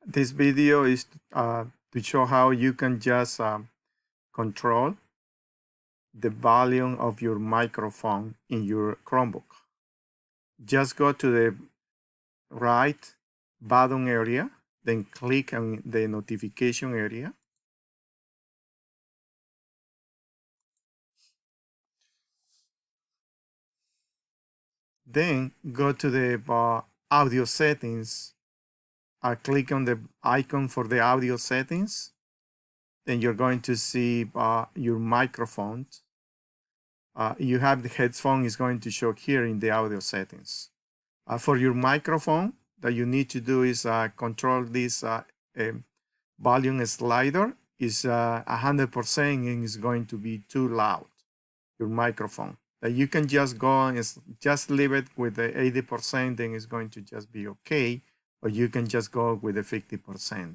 This video is to show how you can just control the volume of your microphone in your Chromebook. Just go to the right button area, then click on the notification area. Then go to the audio settings. Click on the icon for the audio settings. Then you're going to see your microphone. You have the headphone is going to show here in the audio settings. For your microphone, that you need to do is control this volume slider is 100% and is going to be too loud, your microphone. You can just go and just leave it with the 80%, then it's going to just be okay, or you can just go with the 50%.